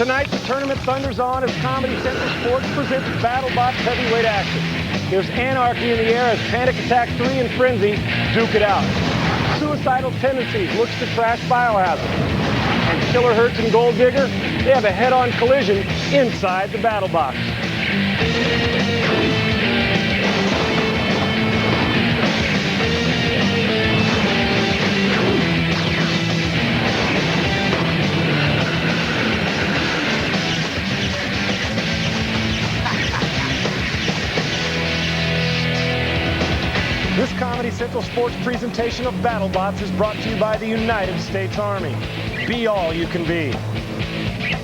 Tonight, the tournament thunders on as Comedy Central Sports presents BattleBots heavyweight action. There's anarchy in the air as Panic Attack 3 and Frenzy duke it out. Suicidal Tendencies looks to trash Biohazard. And Killer Hertz and Gold Digger, they have a head-on collision inside the BattleBots. This Comedy Central Sports presentation of BattleBots is brought to you by the United States Army. Be all you can be.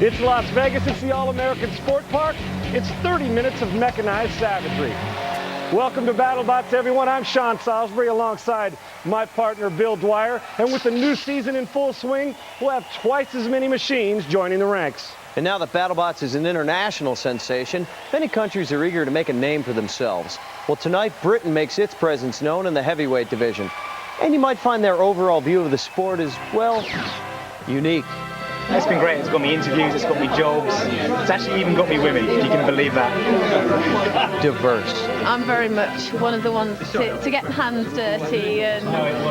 It's Las Vegas, it's the All-American Sport Park. It's 30 minutes of mechanized savagery. Welcome to BattleBots, everyone. I'm Sean Salisbury alongside my partner, Bill Dwyer. And with the new season in full swing, we'll have twice as many machines joining the ranks. And now that BattleBots is an international sensation, many countries are eager to make a name for themselves. Well, tonight, Britain makes its presence known in the heavyweight division. And you might find their overall view of the sport is, well, unique. It's been great. It's got me interviews, it's got me jobs. It's actually even got me women, if you can believe that. Diverse. I'm very much one of the ones to get hands dirty, and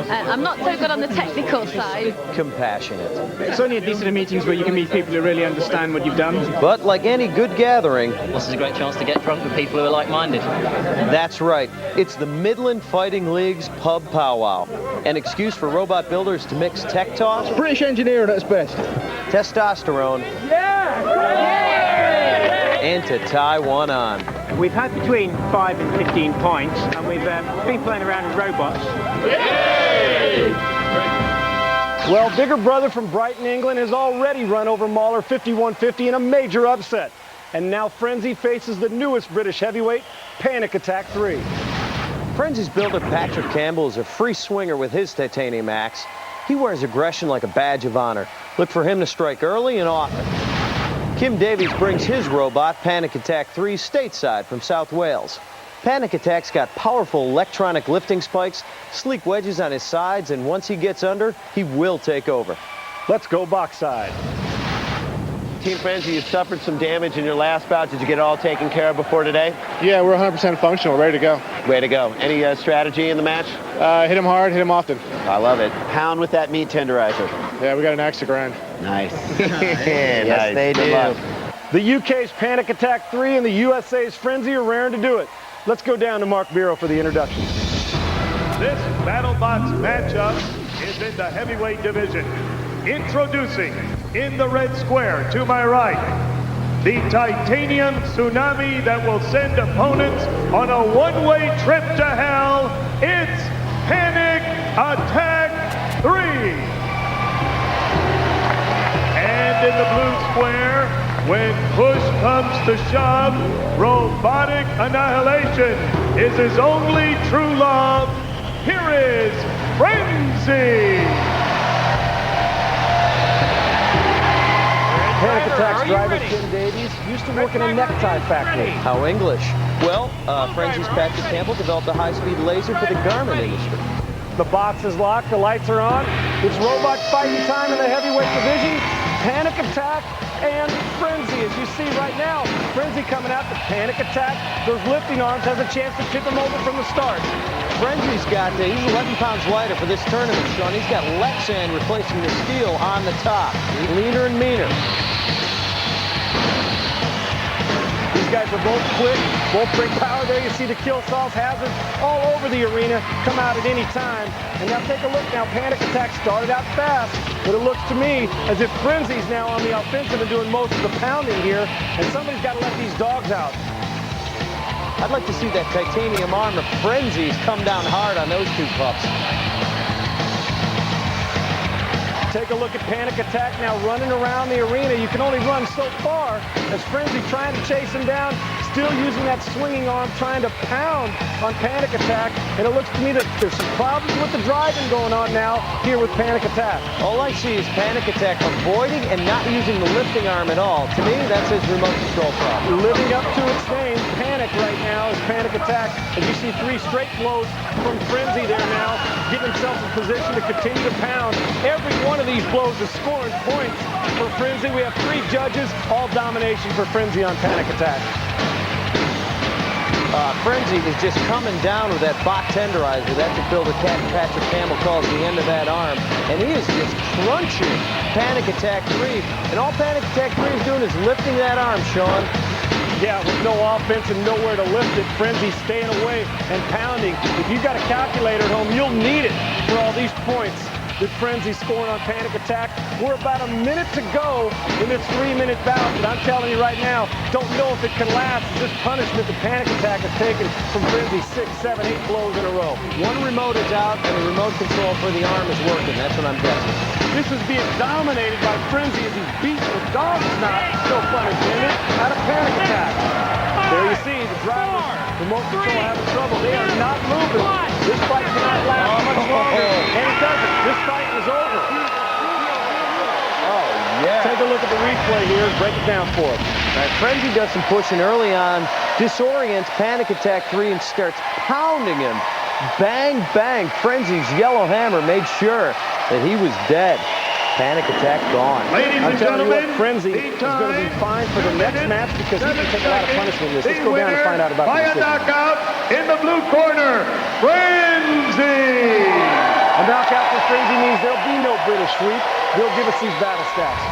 I'm not so good on the technical side. Compassionate. It's only at these sort of meetings where you can meet people who really understand what you've done. But like any good gathering, this is a great chance to get drunk with people who are like-minded. That's right. It's the Midland Fighting League's pub powwow. An excuse for robot builders to mix tech talk, British engineering at its best. testosterone, and to tie one on. We've had between 5 and 15 points, and we've been playing around with robots. Well, Bigger Brother from Brighton, England has already run over Mauler 51-50 in a major upset. And now Frenzy faces the newest British heavyweight, Panic Attack 3. Frenzy's builder Patrick Campbell is a free swinger with his titanium axe. He wears aggression like a badge of honor. Look for him to strike early and often. Kim Davies brings his robot, Panic Attack 3, stateside from South Wales. Panic Attack's got powerful electronic lifting spikes, sleek wedges on his sides, and once he gets under, he will take over. Let's go box side. Team Frenzy, you suffered some damage in your last bout. Did you get it all taken care of before today? Yeah, we're 100% functional, ready to go. Way to go. Any strategy in the match? Hit him hard, hit him often. I love it. Pound with that meat tenderizer. Yeah, we got an axe to grind. Nice. Yes, nice. They do. The UK's Panic Attack 3 and the USA's Frenzy are raring to do it. Let's go down to Mark Biro for the introduction. This BattleBots matchup is in the heavyweight division. Introducing, in the red square to my right, the titanium tsunami that will send opponents on a one-way trip to hell. It's Panic Attack 3. And in the blue square, when push comes to shove, robotic annihilation is his only true love. Here is Frenzy. Panic Attack's driver, Kim Davies, used to work in a necktie factory. How English? Well, Frenzy's Patrick Campbell developed a high-speed laser for the garment industry. The box is locked, the lights are on. It's robot fighting time in the heavyweight division. Panic Attack and Frenzy, as you see right now. Frenzy coming out to Panic Attack. Those lifting arms has a chance to tip him over from the start. Frenzy's got, he's 11 pounds lighter for this tournament, Sean. He's got Lexan replacing the steel on the top. He's leaner and meaner. These guys are both quick, both bring power. There you see the kill saws, hazards all over the arena, come out at any time. And now take a look now, Panic Attack started out fast, but it looks to me as if Frenzy's now on the offensive and doing most of the pounding here, and somebody's got to let these dogs out. I'd like to see that titanium arm of Frenzy's come down hard on those two pups. Take a look at Panic Attack now running around the arena. You can only run so far as Frenzy trying to chase him down, still using that swinging arm, trying to pound on Panic Attack. And it looks to me that there's some problems with the driving going on now here with Panic Attack. All I see is Panic Attack avoiding and not using the lifting arm at all. To me, that's his remote control problem. Living up to its name, Panic panic right now as Panic Attack. As you see 3 straight blows from Frenzy there now, getting himself in position to continue to pound. Every one of these blows is scoring points for Frenzy. We have 3 judges, all domination for Frenzy on Panic Attack. Frenzy is just coming down with that bot tenderizer. That's what Bill the Cat Patrick Campbell calls the end of that arm. And he is just crunching Panic Attack 3. And all Panic Attack 3 is doing is lifting that arm, Sean. Yeah, with no offense and nowhere to lift it, Frenzy staying away and pounding. If you've got a calculator at home, you'll need it for all these points that Frenzy scoring on Panic Attack. We're about a minute to go in this 3-minute bout, but I'm telling you right now, don't know if it can last. This punishment that Panic Attack has taken from Frenzy 6, 7, 8 blows in a row. One remote is out, and the remote control for the arm is working. That's what I'm guessing. This is being dominated by Frenzy as he's beating the dog snot, no pun intended, out of Panic Attack. There you see the driver, remote control having trouble. They are not moving. This fight cannot last much longer, and it doesn't. This fight is over. Oh, yeah. Take a look at the replay here. Break it down for us. All right, Frenzy does some pushing early on, disorients Panic Attack 3 and starts pounding him. Bang, bang. Frenzy's yellow hammer made sure that he was dead. Panic Attack gone. Ladies I'm and telling you what, gentlemen, Frenzy is going to be fine for the next match because he can take a lot of punishment in this. Let's go down and find out about by the a decision. knockout in the blue corner, Frenzy. A knockout for Frenzy means there'll be no British sweep. They'll give us these battle stats.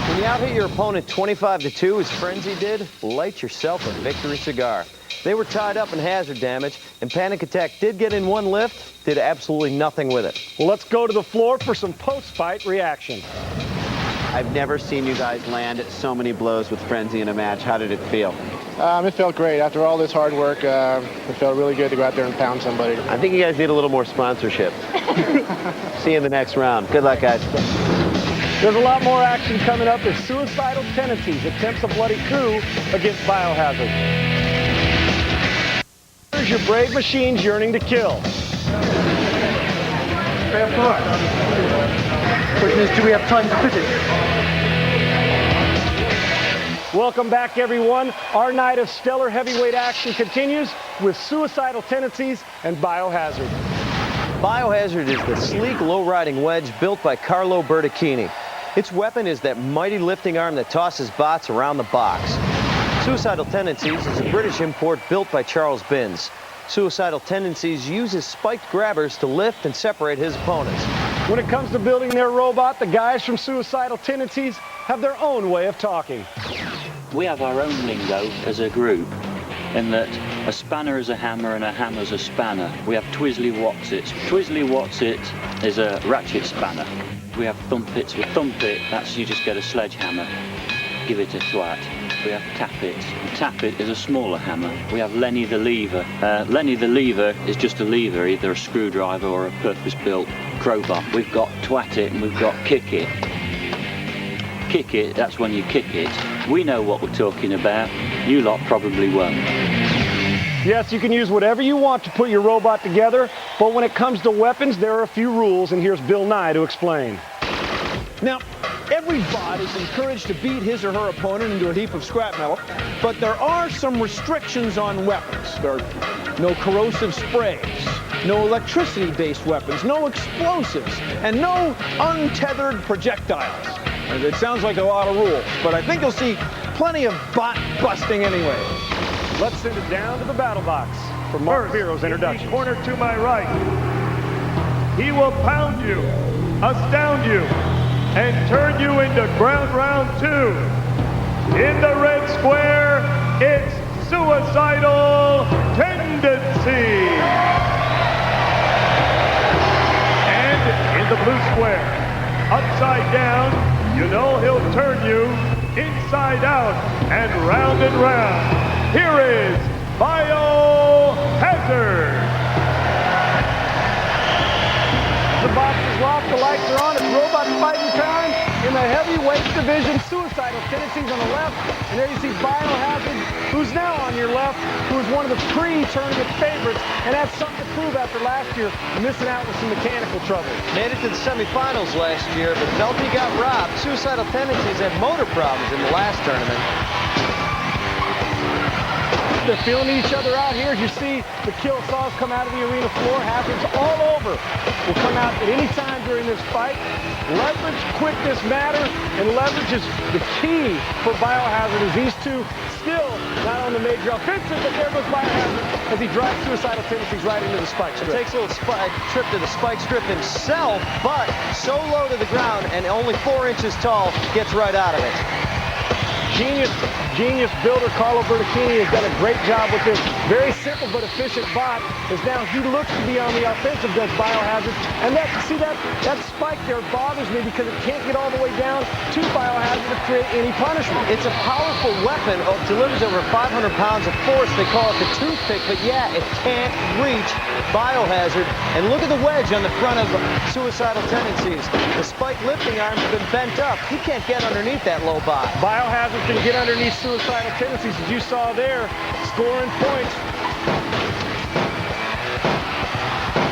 When you out-hit your opponent 25-2, as Frenzy did, light yourself a victory cigar. They were tied up in hazard damage, and Panic Attack did get in one lift, did absolutely nothing with it. Well, let's go to the floor for some post-fight reaction. I've never seen you guys land so many blows with Frenzy in a match. How did it feel? It felt great. After all this hard work, it felt really good to go out there and pound somebody. I think you guys need a little more sponsorship. See you in the next round. Good luck, guys. There's a lot more action coming up as Suicidal Tendencies attempts a bloody coup against Biohazard. Here's your brave machines yearning to kill. Fair play. Question is, do we have time to finish? Welcome back, everyone. Our night of stellar heavyweight action continues with Suicidal Tendencies and Biohazard. Biohazard is the sleek, low-riding wedge built by Carlo Bertocchini. Its weapon is that mighty lifting arm that tosses bots around the box. Suicidal Tendencies is a British import built by Charles Binns. Suicidal Tendencies uses spiked grabbers to lift and separate his opponents. When it comes to building their robot, the guys from Suicidal Tendencies have their own way of talking. We have our own lingo as a group, in that a spanner is a hammer and a hammer's a spanner. We have Twizzly Watsits. Twizzly Watsit is a ratchet spanner. We have Thumpits. With Thumpit, that's you just get a sledgehammer, give it a thwack. We have Tappit. Tappit is a smaller hammer. We have Lenny the Lever. Lenny the Lever is just a lever, either a screwdriver or a purpose-built crowbar. We've got Twat-it and we've got Kick-it. Kick-it, that's when you kick it. We know what we're talking about. You lot probably won't. Yes, you can use whatever you want to put your robot together, but when it comes to weapons, there are a few rules, and here's Bill Nye to explain. Now, every bot is encouraged to beat his or her opponent into a heap of scrap metal, but there are some restrictions on weapons. There are no corrosive sprays, no electricity-based weapons, no explosives, and no untethered projectiles. And it sounds like a lot of rules, but I think you'll see plenty of bot busting anyway. Let's send it down to the battle box for Mark Vero's introduction. Corner to my right. He will pound you, astound you, and turn you into ground round 2. In the red square, it's Suicidal Tendency. And in the blue square, upside down, you know he'll turn you inside out and round. Here is Biohazard. The box is locked, the lights are on, it's robot fighting time in the heavyweight division. Suicidal Tendencies on the left, and there you see Biohazard, who's now on your left, who is one of the pre-tournament favorites, and has something to prove after last year, missing out with some mechanical trouble. Made it to the semifinals last year, but felt he got robbed. Suicidal Tendencies had motor problems in the last tournament. They're feeling each other out here. As you see the kill saws come out of the arena floor. Hazards all over will come out at any time during this fight. Leverage, quickness matter, and leverage is the key for Biohazard as these two still not on the major offensive, but there goes Biohazard as he drives suicidal tendencies right into the spike strip. Takes a little trip to the spike strip himself, but so low to the ground and only 4 inches tall, gets right out of it. Genius builder Carlo Bertocchini has done a great job with this very simple but efficient bot, as now he looks to be on the offensive, does Biohazard. And that spike there bothers me because it can't get all the way down to Biohazard to create any punishment. It's a powerful weapon. It delivers over 500 pounds of force. They call it the toothpick, but yeah, it can't reach Biohazard. And look at the wedge on the front of Suicidal Tendencies. The spike lifting arm's been bent up. He can't get underneath that low bot. Biohazard can get underneath Suicidal Tendencies, as you saw there, scoring points.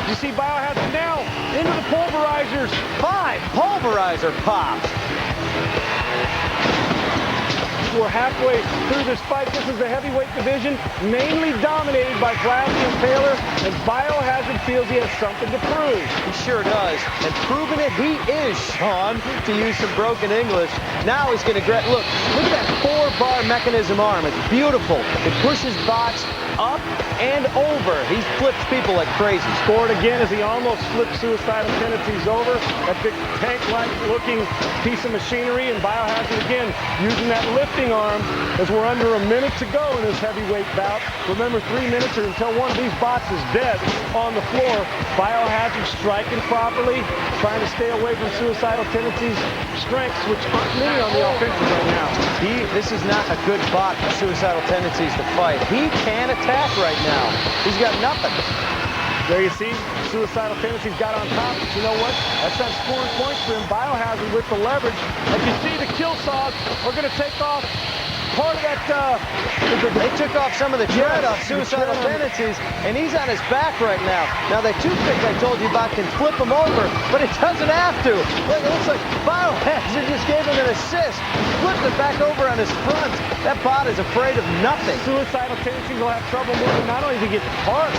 You see Biohazard now into the pulverizers. 5 pulverizer pops. We're halfway through this fight. This is the heavyweight division, mainly dominated by Flashy and Taylor, and Biohazard feels he has something to prove. He sure does, and proving it he is, Sean, to use some broken English. Now he's going to look at that 4-bar mechanism arm. It's beautiful. It pushes bots up and over. He flips people like crazy. Scored again as he almost flipped Suicidal Tendencies over. That big tank-like looking piece of machinery, and Biohazard again using that lifting arm as we're under a minute to go in this heavyweight bout. Remember, 3 minutes or until one of these bots is dead on the floor. Biohazard striking properly, trying to stay away from Suicidal Tendencies' strengths, which aren't many on the offensive right now. This is not a good bot for Suicidal Tendencies to fight. He can attack right now. He's got nothing. There you see, Suicidal Tendencies got on top, but you know what? That's not scoring points for him. Biohazard with the leverage. As you see, the kill saws are going to take off part of that. They took off some of the tread off Suicidal Tendencies, and he's on his back right now. Now, that toothpick I told you about can flip him over, but it doesn't have to. Look, it looks like Biohazard just gave him an assist. Flipped it back over on his front. That bot is afraid of nothing. Suicidal Tendencies will have trouble moving, not only to get part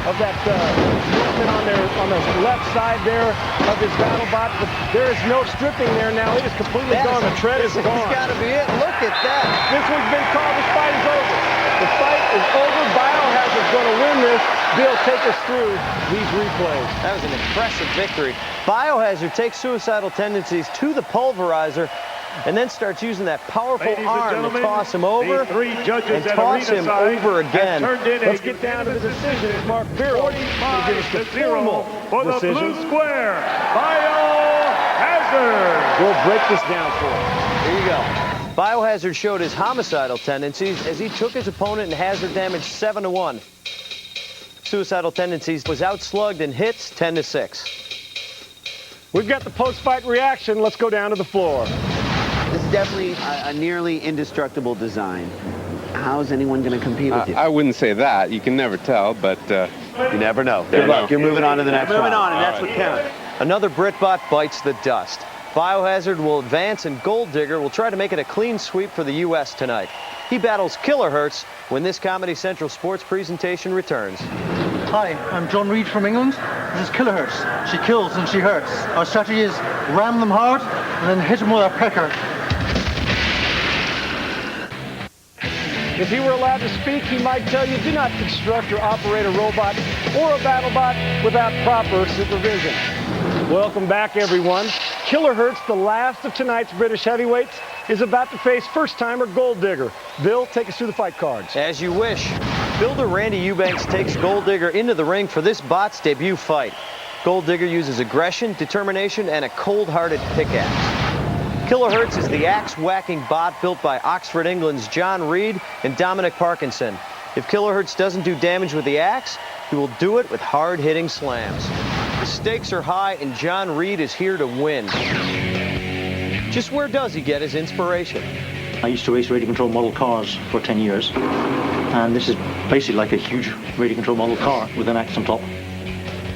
of that movement on the left side there of his BattleBot, but there is no stripping there now. It is completely gone. The tread is gone. This has got to be it. Look at that. This one's been called. This fight is over. The fight is over. Biohazard's going to win this. Bill, take us through these replays. That was an impressive victory. Biohazard takes Suicidal Tendencies to the pulverizer, and then starts using that powerful arm to toss him over and toss him over again. Let's get down to the decision. It's Mark Biro. 45-0 for the blue square, Biohazard. We'll break this down for him. Here you go. Biohazard showed his homicidal tendencies as he took his opponent and hazard damage 7-1. Suicidal Tendencies was outslugged in hits 10-6. We've got the post-fight reaction. Let's go down to the floor. This is definitely a nearly indestructible design. How is anyone going to compete with you? I wouldn't say that. You can never tell, but... you never know. Good luck. You're moving on to the next round. Moving on, and that's what counts. Another BritBot bites the dust. Biohazard will advance, and Gold Digger will try to make it a clean sweep for the U.S. tonight. He battles Kilohertz when this Comedy Central sports presentation returns. Hi, I'm John Reed from England. This is Kilohertz. She kills and she hurts. Our strategy is ram them hard and then hit them with our pecker. If he were allowed to speak, he might tell you, do not construct or operate a robot or a BattleBot without proper supervision. Welcome back, everyone. Kilohertz, the last of tonight's British heavyweights, is about to face first-timer Gold Digger. Bill, take us through the fight cards. As you wish. Builder Randy Eubanks takes Gold Digger into the ring for this bot's debut fight. Gold Digger uses aggression, determination, and a cold-hearted pickaxe. Kilohertz is the axe-whacking bot built by Oxford, England's John Reed and Dominic Parkinson. If Kilohertz doesn't do damage with the axe, he will do it with hard-hitting slams. The stakes are high, and John Reed is here to win. Just where does he get his inspiration? I used to race radio control model cars for 10 years. And this is basically like a huge radio control model car with an axe on top.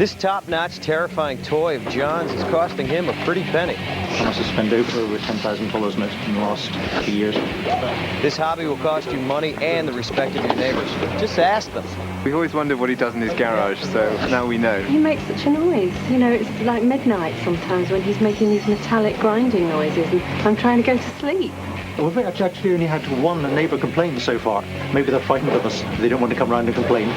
This top-notch, terrifying toy of John's is costing him a pretty penny. I must have spent over $10,000 on it in the last few years. This hobby will cost you money and the respect of your neighbors. Just ask them. We've always wondered what he does in his garage, so now we know. He makes such a noise. You know, it's like midnight sometimes when he's making these metallic grinding noises, and I'm trying to go to sleep. We've actually only had one neighbour complain so far. Maybe they're frightened of us. They don't want to come round and complain.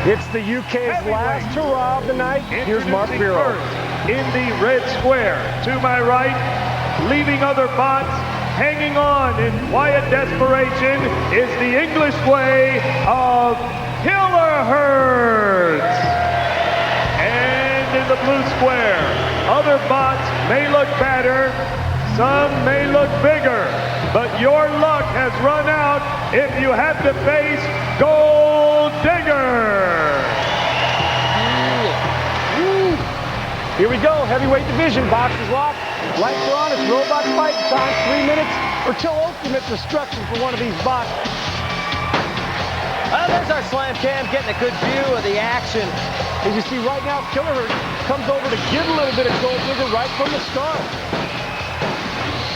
It's the UK's last hurrah of the night. Here's Mark Bureau. In the red square, to my right, leaving other bots hanging on in quiet desperation, is the English way of Kilohertz. And in the blue square, other bots may look better, some may look bigger, but your luck has run out if you have to face Gold Digger. Here we go, heavyweight division, boxes locked, lights are on, it's robot fight time, 3 minutes, or till ultimate destruction for one of these bots. There's our slam cam, getting a good view of the action. As you see right now, Kilohertz comes over to give a little bit of Gold Digger right from the start.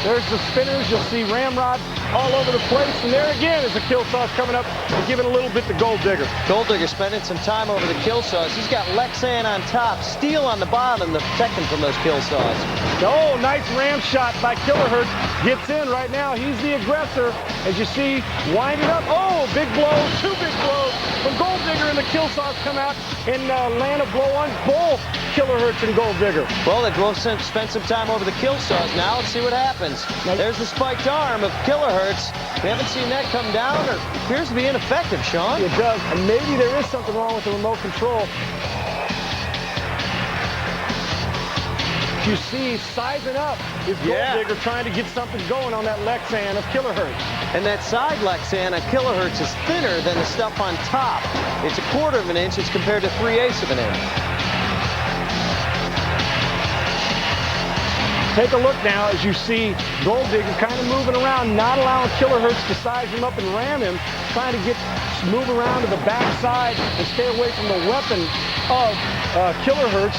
There's the spinners, you'll see ramrods all over the place, and there again is the kill sauce coming up and giving a little bit to Gold Digger. Gold Digger spending some time over the kill sauce. He's got Lexan on top, steel on the bottom to protect him from those kill sauce. Oh, nice ram shot by Kilohertz. Gets in right now. He's the aggressor. As you see, winding up. Oh, big blow, 2 big blows from Gold Digger, and the kill sauce come out and land a blow on both Kilohertz and Gold Digger. Well, they both spent some time over the kill sauce. Now let's see what happens. There's the spiked arm of Kilohertz. We haven't seen that come down, or appears to be ineffective, Sean. It does, and maybe there is something wrong with the remote control. You see, sizing up is Gold Digger trying to get something going on that Lexan of Kilohertz. And that side Lexan on Kilohertz is thinner than the stuff on top. It's 1/4 of an inch as compared to 3/8 of an inch. Take a look now as you see Gold Digger kind of moving around, not allowing Kilohertz to size him up and ram him, trying to move around to the backside and stay away from the weapon of Kilohertz.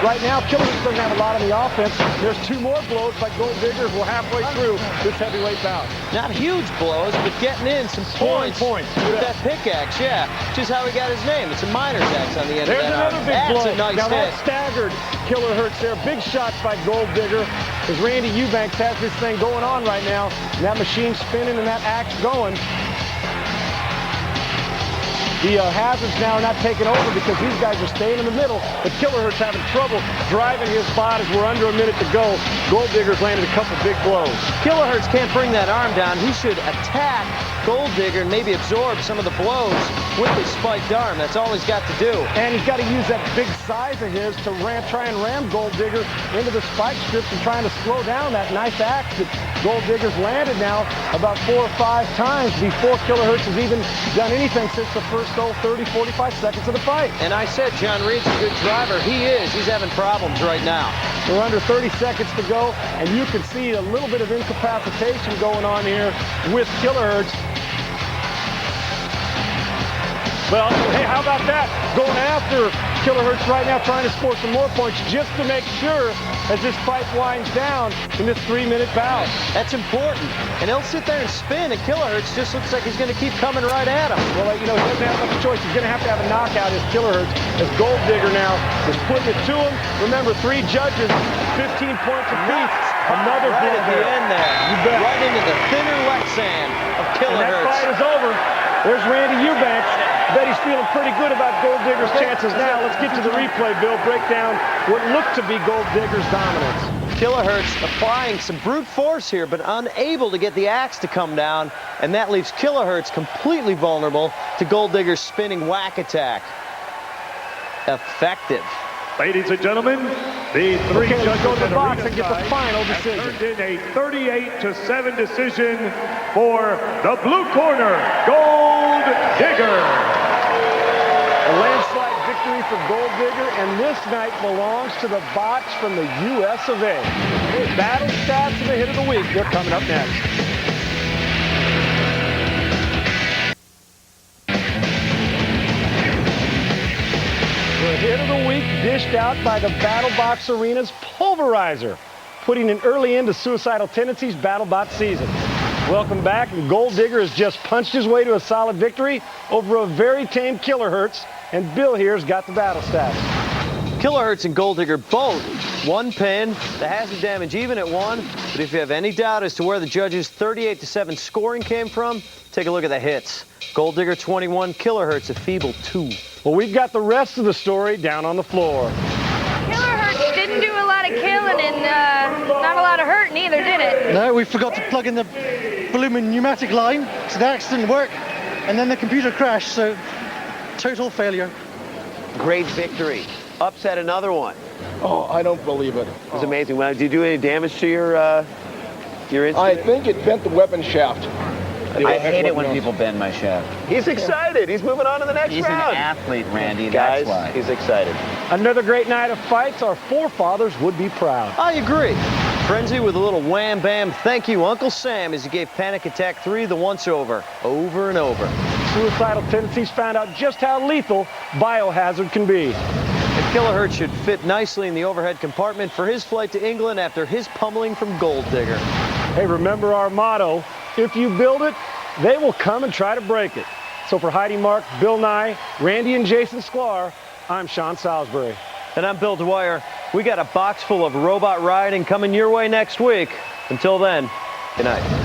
Right now, Kilohertz doesn't have a lot on the offense. There's 2 more blows by Gold Digger who are halfway through this heavyweight bout. Not huge blows, but getting in some points with that pickaxe, which is how he got his name. It's a miner's axe on the end of that arm. There's another big blow. That's a nice now hit. that staggered Kilohertz there. Big shots by Gold Digger as Randy Eubanks has this thing going on right now. And that machine spinning and that axe going. The hazards now are not taking over because these guys are staying in the middle, but Kilohertz having trouble driving his bot as we're under a minute to go. Gold Digger's landed a couple big blows. Kilohertz can't bring that arm down. He should attack Gold Digger and maybe absorb some of the blows with his spiked arm. That's all he's got to do. And he's got to use that big size of his to try and ram Gold Digger into the spike strips and trying to slow down that nice axe that Gold Digger's landed now about 4 or 5 times before Kilohertz has even done anything since the first 30, 45 seconds of the fight. And I said John Reed's a good driver. He is. He's having problems right now. We're under 30 seconds to go, and you can see a little bit of incapacitation going on here with Kilohertz. Well, hey, how about that? Going after Kilohertz right now, trying to score some more points just to make sure as this fight winds down in this 3-minute bout. That's important. And he'll sit there and spin, and Kilohertz just looks like he's going to keep coming right at him. Well, you know, he doesn't have much choice. He's going to have a knockout as Kilohertz, as Gold Digger now is putting it to him. Remember, 3 judges, 15 points apiece. Another right blow at the end there. You bet. Right into the thinner Lexan of Kilohertz. And that fight is over. There's Randy Eubanks. Bet he's feeling pretty good about Gold Digger's chances now. Let's get to the replay, Bill. Break down what looked to be Gold Digger's dominance. Kilohertz applying some brute force here, but unable to get the axe to come down, and that leaves Kilohertz completely vulnerable to Gold Digger's spinning whack attack. Effective. Ladies and gentlemen, the 3 judges go to the at box arena and get the side final have decision. turned in a 38-7 decision for the blue corner, Gold Digger. A landslide victory for Gold Digger, and this night belongs to the bots from the US of A. Battle stats and the hit of the week. They're coming up next. hit of the week dished out by the BattleBots Arena's Pulverizer, putting an early end to Suicidal Tendencies BattleBots season. Welcome back, and Gold Digger has just punched his way to a solid victory over a very tame Kilohertz, and Bill here's got the battle stats. Kilohertz and Gold Digger both one pin, the hazard damage even at 1, but if you have any doubt as to where the judges' 38-7 scoring came from, take a look at the hits. Gold Digger 21, Kilohertz a feeble 2. Well, we've got the rest of the story down on the floor. Kilohertz didn't do a lot of killing and not a lot of hurting either, did it? No, we forgot to plug in the blooming pneumatic line, so the axe didn't work, and then the computer crashed, so total failure. Great victory. Upset another one. Oh, I don't believe it. It was amazing. Well, did you do any damage to your instrument? I think it bent the weapon shaft. I hate it when people bend my shaft. He's excited. He's moving on to the next round. He's an athlete, Randy. Guys, that's why. He's excited. Another great night of fights. Our forefathers would be proud. I agree. Frenzy with a little wham bam thank you Uncle Sam as he gave Panic Attack 3 the once over and over. Suicidal Tendencies found out just how lethal Biohazard can be. And Kilohertz should fit nicely in the overhead compartment for his flight to England after his pummeling from Gold Digger. Hey, remember our motto, if you build it, they will come and try to break it. So for Heidi Mark, Bill Nye, Randy and Jason Sklar, I'm Sean Salisbury. And I'm Bill Dwyer. We got a box full of robot riding coming your way next week. Until then, good night.